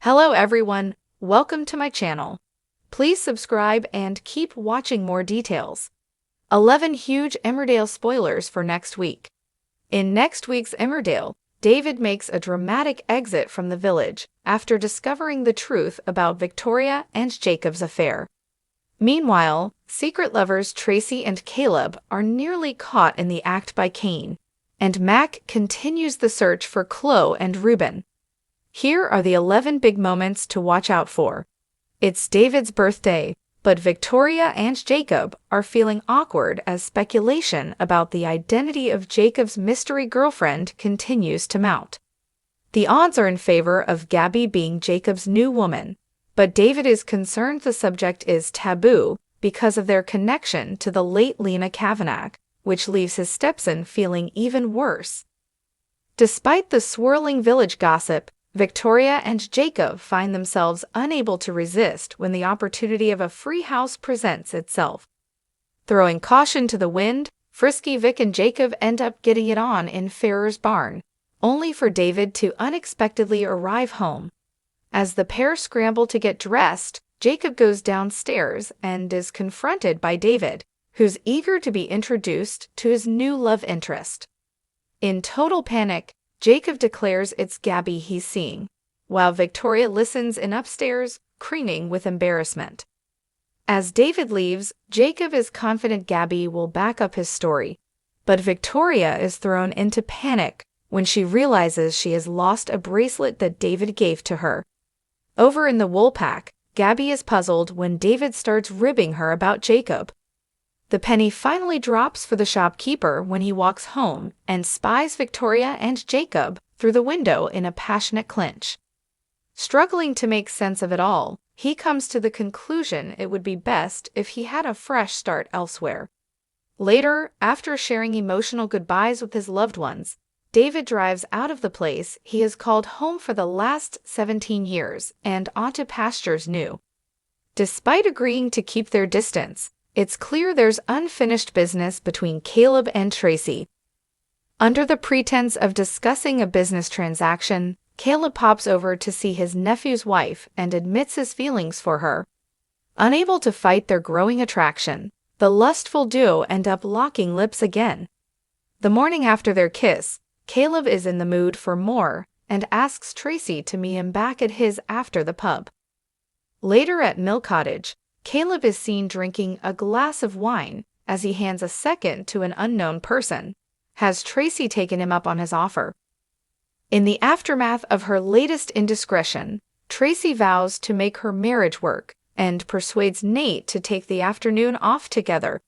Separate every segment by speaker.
Speaker 1: Hello everyone, welcome to my channel. Please subscribe and keep watching more details. 11 huge Emmerdale spoilers for next week. In next week's Emmerdale, David makes a dramatic exit from the village after discovering the truth about Victoria and Jacob's affair. Meanwhile, secret lovers Tracy and Caleb are nearly caught in the act by Cain, and Mac continues the search for Chloe and Reuben. Here are the 11 big moments to watch out for. It's David's birthday, but Victoria and Jacob are feeling awkward as speculation about the identity of Jacob's mystery girlfriend continues to mount. The odds are in favor of Gabby being Jacob's new woman, but David is concerned the subject is taboo because of their connection to the late Lena Kavanagh, which leaves his stepson feeling even worse. Despite the swirling village gossip, Victoria and Jacob find themselves unable to resist when the opportunity of a free house presents itself. Throwing caution to the wind, Frisky Vic and Jacob end up getting it on in Farrer's barn, only for David to unexpectedly arrive home. As the pair scramble to get dressed, Jacob goes downstairs and is confronted by David, who's eager to be introduced to his new love interest. In total panic, Jacob declares it's Gabby he's seeing, while Victoria listens in upstairs, crooning with embarrassment. As David leaves, Jacob is confident Gabby will back up his story, but Victoria is thrown into panic when she realizes she has lost a bracelet that David gave to her. Over in the woolpack, Gabby is puzzled when David starts ribbing her about Jacob. The penny finally drops for the shopkeeper when he walks home and spies Victoria and Jacob through the window in a passionate clinch. Struggling to make sense of it all, he comes to the conclusion it would be best if he had a fresh start elsewhere. Later, after sharing emotional goodbyes with his loved ones, David drives out of the place he has called home for the last 17 years and onto pastures new. Despite agreeing to keep their distance, it's clear there's unfinished business between Caleb and Tracy. Under the pretense of discussing a business transaction, Caleb pops over to see his nephew's wife and admits his feelings for her. Unable to fight their growing attraction, the lustful duo end up locking lips again. The morning after their kiss, Caleb is in the mood for more and asks Tracy to meet him back at his after the pub. Later at Mill Cottage, Caleb is seen drinking a glass of wine as he hands a second to an unknown person. Has Tracy taken him up on his offer? In the aftermath of her latest indiscretion, Tracy vows to make her marriage work and persuades Nate to take the afternoon off together.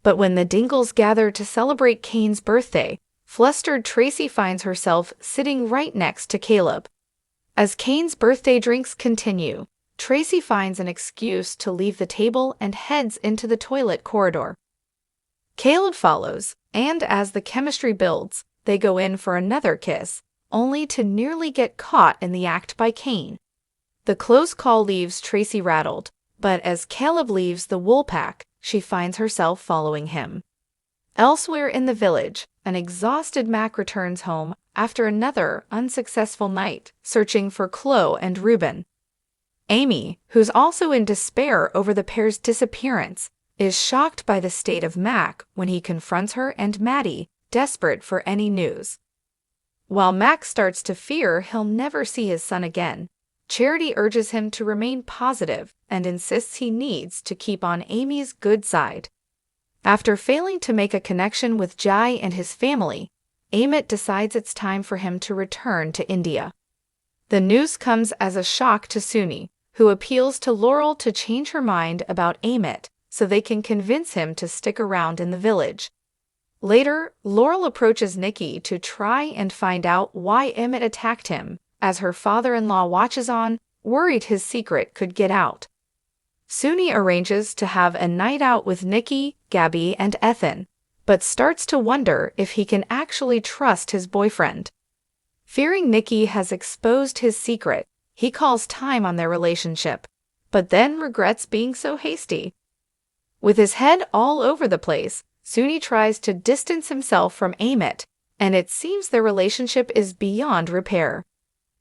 Speaker 1: But when the Dingles gather to celebrate Cain's birthday, flustered Tracy finds herself sitting right next to Caleb. As Cain's birthday drinks continue, Tracy finds an excuse to leave the table and heads into the toilet corridor. Caleb follows, and as the chemistry builds, they go in for another kiss, only to nearly get caught in the act by Cain. The close call leaves Tracy rattled, but as Caleb leaves the woolpack, she finds herself following him. Elsewhere in the village, an exhausted Mac returns home after another unsuccessful night searching for Chloe and Reuben. Amy, who's also in despair over the pair's disappearance, is shocked by the state of Mac when he confronts her and Maddie, desperate for any news. While Mac starts to fear he'll never see his son again, Charity urges him to remain positive and insists he needs to keep on Amy's good side. After failing to make a connection with Jai and his family, Amit decides it's time for him to return to India. The news comes as a shock to Suni, who appeals to Laurel to change her mind about Amit so they can convince him to stick around in the village. Later, Laurel approaches Nikki to try and find out why Amit attacked him, as her father-in-law watches on, worried his secret could get out. Suni arranges to have a night out with Nikki, Gabby, and Ethan, but starts to wonder if he can actually trust his boyfriend. Fearing Nikki has exposed his secret, he calls time on their relationship, but then regrets being so hasty. With his head all over the place, Suni tries to distance himself from Amit, and it seems their relationship is beyond repair.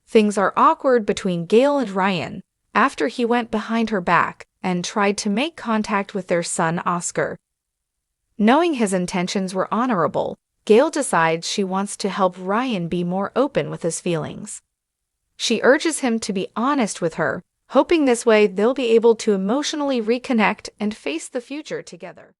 Speaker 1: Things are awkward between Gail and Ryan after he went behind her back and tried to make contact with their son Oscar. Knowing his intentions were honorable, Gail decides she wants to help Ryan be more open with his feelings. She urges him to be honest with her, hoping this way they'll be able to emotionally reconnect and face the future together.